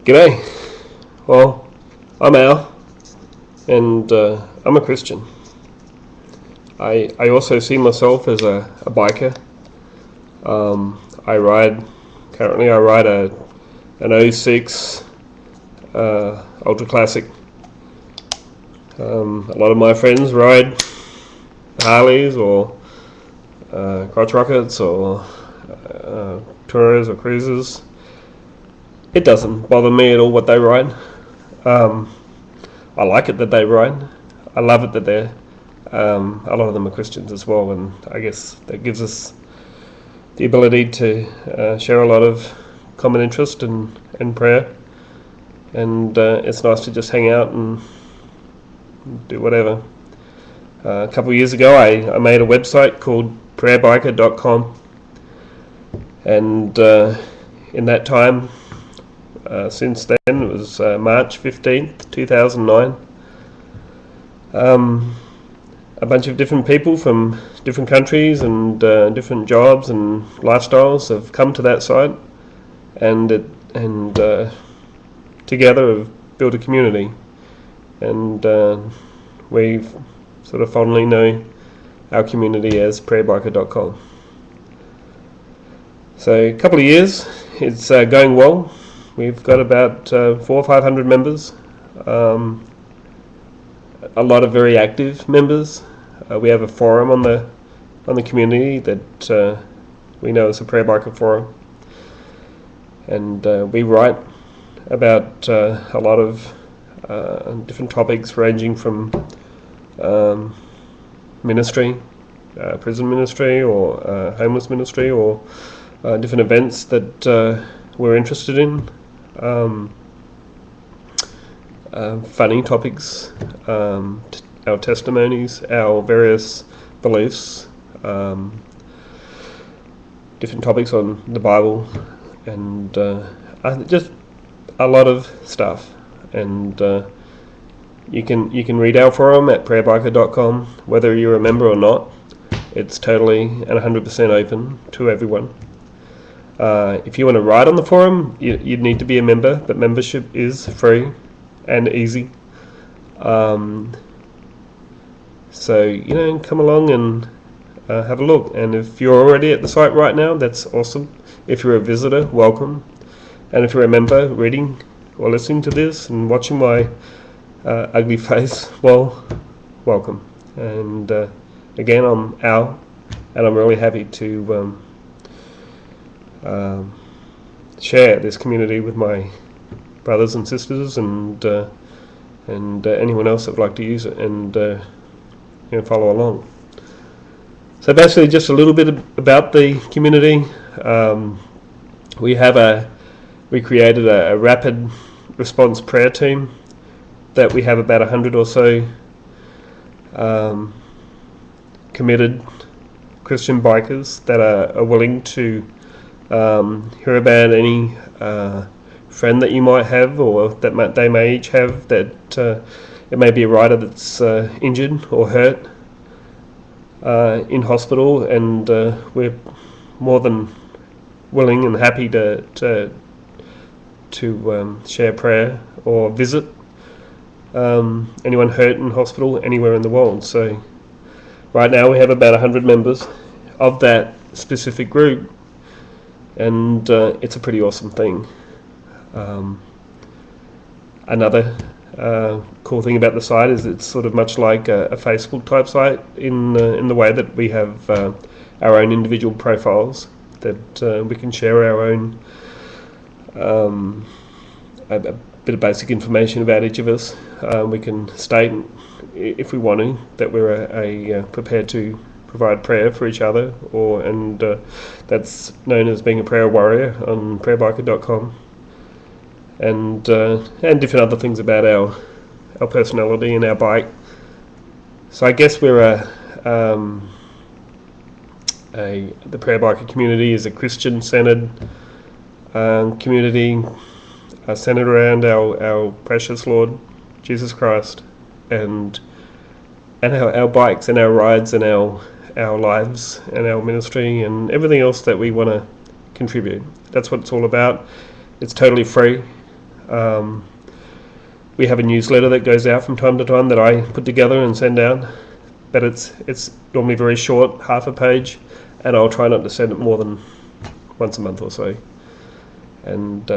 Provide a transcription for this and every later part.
G'day. Well, I'm Al, and I'm a Christian. I also see myself as a biker. Currently I ride an 06 Ultra Classic. A lot of my friends ride Harleys or crotch rockets or Tourers or Cruisers. It doesn't bother me at all what they ride. I like it that they ride. I love it that they're a lot of them are Christians as well, and I guess that gives us the ability to share a lot of common interest and prayer, and it's nice to just hang out and do whatever. A couple of years ago I made a website called PrayerBiker.com, and in that time, since then, it was March 15th, 2009, a bunch of different people from different countries and different jobs and lifestyles have come to that site, and together have built a community, and we sort of fondly know our community as PrayerBiker.com. So a couple of years, it's going well. We've got about 400 or 500 members, a lot of very active members. We have a forum on the community that we know as a PrayerBiker forum, and we write about a lot of different topics ranging from ministry, prison ministry, or homeless ministry, or different events that we're interested in. Funny topics, our testimonies, our various beliefs, different topics on the Bible, and just a lot of stuff. And you can read our forum at PrayerBiker.com, whether you're a member or not. It's totally and 100% open to everyone. If you want to write on the forum, you'd need to be a member, but membership is free and easy. So, come along and have a look. And if you're already at the site right now, that's awesome. If you're a visitor, welcome. And if you're a member reading or listening to this and watching my ugly face, well, welcome. And again, I'm Al, and I'm really happy to share this community with my brothers and sisters and anyone else that would like to use it and follow along. So basically, just a little bit about the community. We created a rapid response prayer team that we have about 100 or so committed Christian bikers that are willing to hear about any friend that you might have, or that they may each have, that it may be a rider that's injured or hurt in hospital, and we're more than willing and happy to share prayer or visit anyone hurt in hospital anywhere in the world. So right now we have about 100 members of that specific group, and it's a pretty awesome thing. Another cool thing about the site is it's sort of much like a Facebook type site in the way that we have our own individual profiles that we can share our own a bit of basic information about each of us. We can state, if we want to, that we're prepared to provide prayer for each other, and that's known as being a prayer warrior on PrayerBiker.com, and different other things about our personality and our bike. So I guess we're the PrayerBiker community is a Christian-centered community centered around our precious Lord Jesus Christ, and our bikes and our rides and our lives and our ministry and everything else that we want to contribute. That's what it's all about. It's totally free. We have a newsletter that goes out from time to time that I put together and send out, but it's normally very short, half a page, and I'll try not to send it more than once a month or so. And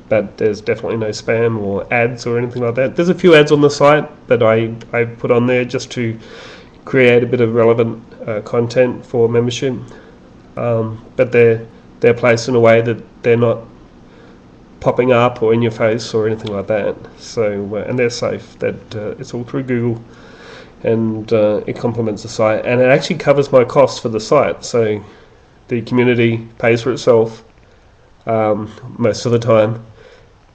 but there's definitely no spam or ads or anything like that. There's a few ads on the site that I put on there just to create a bit of relevant content for membership, but they're placed in a way that they're not popping up or in your face or anything like that. So and they're safe. That it's all through Google, and it complements the site, and it actually covers my costs for the site. So the community pays for itself most of the time.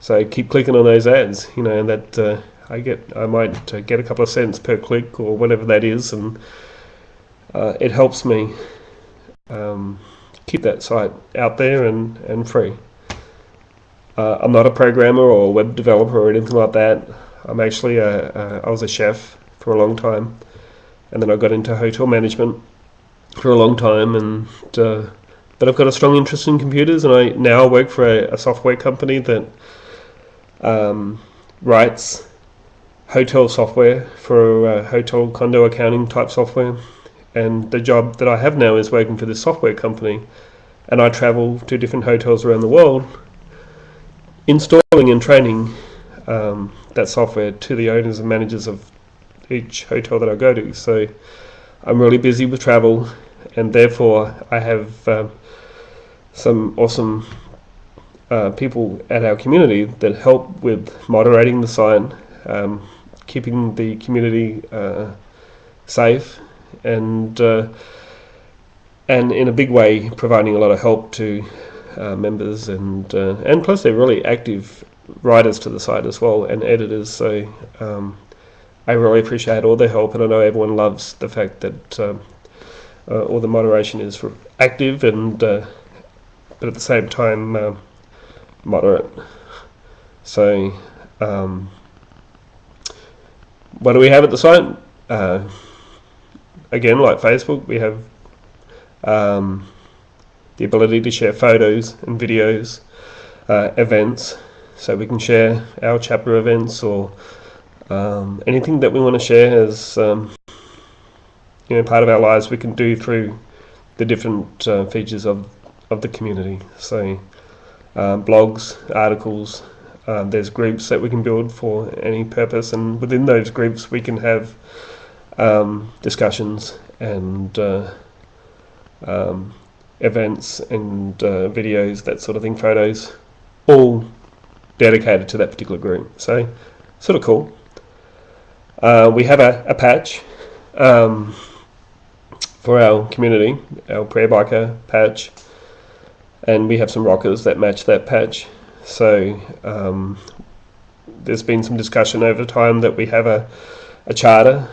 So keep clicking on those ads, and that I might get a couple of cents per click or whatever that is, and it helps me keep that site out there and free. I'm not a programmer or a web developer or anything like that. I'm actually I was a chef for a long time, and then I got into hotel management for a long time, and but I've got a strong interest in computers, and I now work for a software company that writes hotel software for hotel condo accounting type software. And the job that I have now is working for this software company, and I travel to different hotels around the world installing and training that software to the owners and managers of each hotel that I go to. So I'm really busy with travel, and therefore I have some awesome people at our community that help with moderating the site, keeping the community safe, and in a big way providing a lot of help to members, and plus they're really active writers to the site as well, and editors. So I really appreciate all their help, and I know everyone loves the fact that all the moderation is active, and but at the same time moderate. So what do we have at the site? Again, like Facebook, we have the ability to share photos and videos, events, so we can share our chapter events or anything that we want to share as part of our lives. We can do through the different features of the community. So blogs, articles, there's groups that we can build for any purpose, and within those groups we can have discussions and events and videos, that sort of thing, photos, all dedicated to that particular group. So sort of cool. We have a patch for our community, our PrayerBiker patch, and we have some rockers that match that patch. So there's been some discussion over time that we have a charter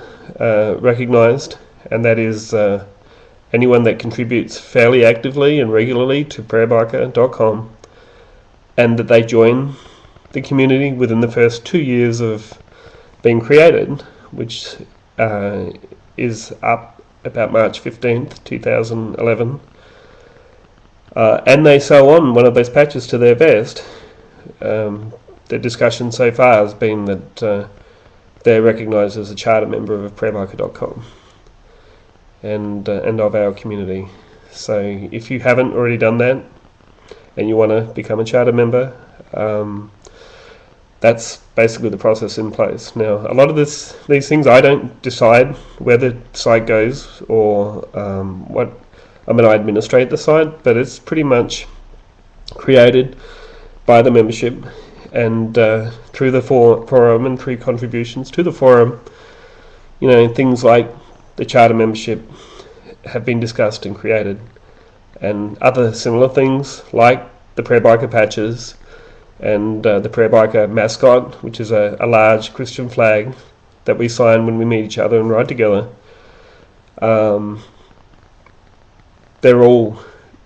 recognised, and that is anyone that contributes fairly actively and regularly to PrayerBiker.com, and that they join the community within the first 2 years of being created, which is up about March 15th, 2011, and they sew on one of those patches to their vest. The discussion so far has been that they're recognised as a charter member of PrayerBiker.com and of our community. So if you haven't already done that and you want to become a charter member, that's basically the process in place. Now, a lot of these things I don't decide where the site goes or I administrate the site, but it's pretty much created by the membership, and through the forum and through contributions to the forum, things like the charter membership have been discussed and created, and other similar things like the PrayerBiker patches and the PrayerBiker mascot, which is a large Christian flag that we sign when we meet each other and ride together. They're all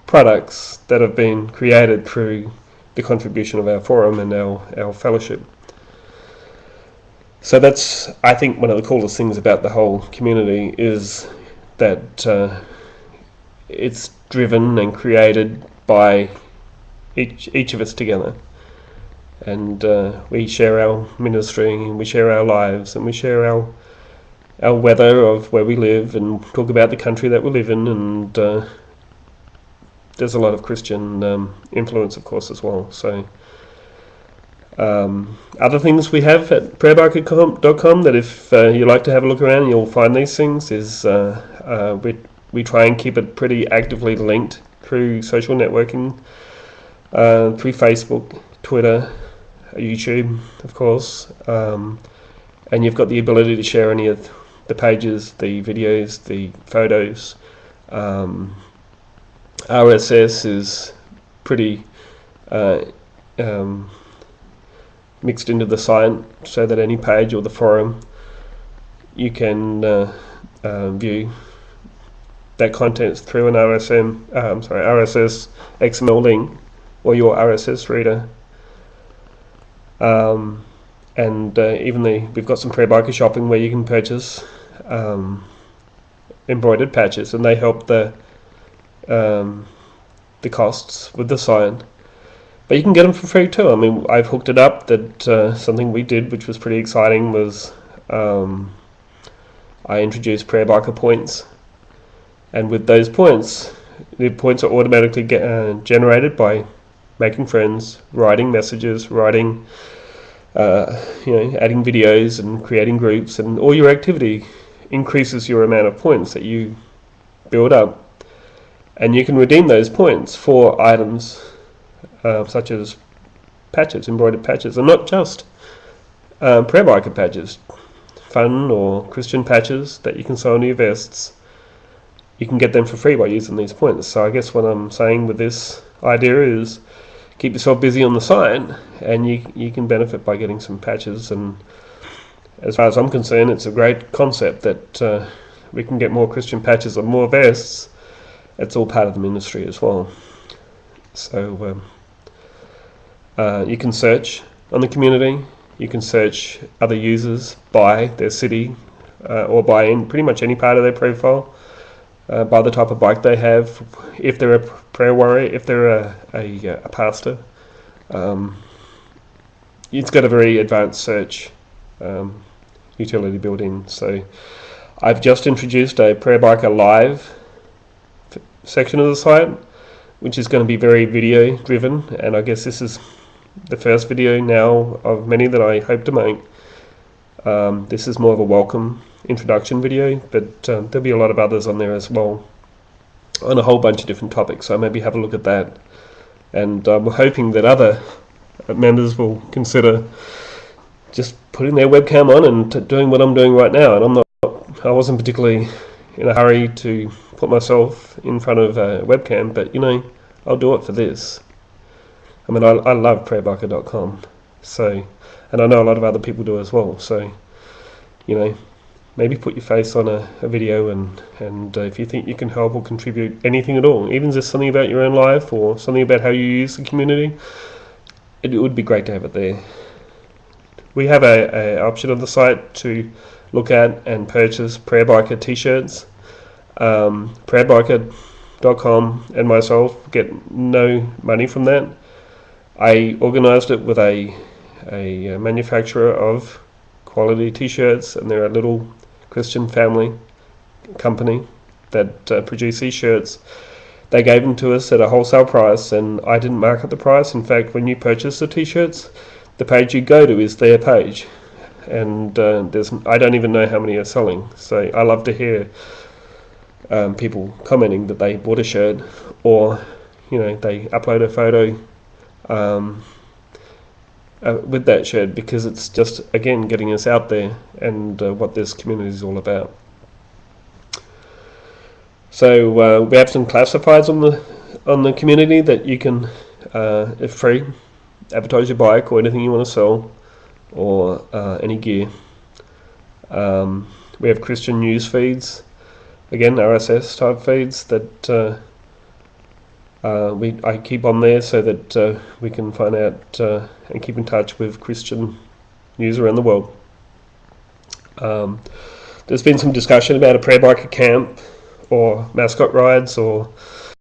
products that have been created through the contribution of our forum and our fellowship. So that's, I think, one of the coolest things about the whole community is that it's driven and created by each of us together. and we share our ministry, and we share our lives, and we share our weather of where we live, and talk about the country that we live in, and there's a lot of Christian influence, of course, as well. So other things we have at PrayerBiker.com that if you like to have a look around, you'll find these things, is we try and keep it pretty actively linked through social networking, through Facebook, Twitter, YouTube, of course, and you've got the ability to share any of the pages, the videos, the photos. RSS is pretty mixed into the site, so that any page or the forum you can view that content through an RSS XML link or your RSS reader. And even we've got some PrayerBiker shopping where you can purchase embroidered patches, and they help the costs with the site. But you can get them for free too. I mean, I've hooked it up. That something we did, which was pretty exciting, was I introduced PrayerBiker points, and with those points, the points are automatically generated by making friends, writing messages, adding videos and creating groups, and all your activity increases your amount of points that you build up, and you can redeem those points for items such as patches, embroidered patches, and not just PrayerBiker patches, fun or Christian patches that you can sew onto your vests. You can get them for free by using these points. So I guess what I'm saying with this idea is keep yourself busy on the site, and you can benefit by getting some patches. And as far as I'm concerned, it's a great concept that we can get more Christian patches and more vests. It's all part of the ministry as well. So you can search on the community, you can search other users by their city, or by pretty much any part of their profile, by the type of bike they have, if they're a prayer warrior, if they're a pastor. It's got a very advanced search utility built in. So I've just introduced a PrayerBiker Live section of the site, which is going to be very video driven, and I guess this is the first video now of many that I hope to make. This is more of a welcome introduction video, but there'll be a lot of others on there as well, on a whole bunch of different topics, so maybe have a look at that. And we're hoping that other members will consider just putting their webcam on and doing what I'm doing right now. And I wasn't particularly in a hurry to put myself in front of a webcam, but I'll do it for this. I mean, I love PrayerBiker.com, so, and I know a lot of other people do as well. So, maybe put your face on a video, and if you think you can help or contribute anything at all, even just something about your own life or something about how you use the community, it would be great to have it there. We have a option on the site to look at and purchase PrayerBiker t-shirts. PrayerBiker.com and myself get no money from that. I organised it with a manufacturer of quality t-shirts, and they're a little Christian family company that produce these shirts. They gave them to us at a wholesale price, and I didn't mark up the price. In fact, when you purchase the t-shirts, the page you go to is their page, and I don't even know how many are selling. So I love to hear people commenting that they bought a shirt, or they upload a photo with that shirt, because it's just, again, getting us out there and what this community is all about. So we have some classifieds on the community that you can, if free, advertise your bike or anything you want to sell, or any gear. We have Christian news feeds, again RSS type feeds that I keep on there, so that we can find out and keep in touch with Christian news around the world. There's been some discussion about a PrayerBiker camp or mascot rides, or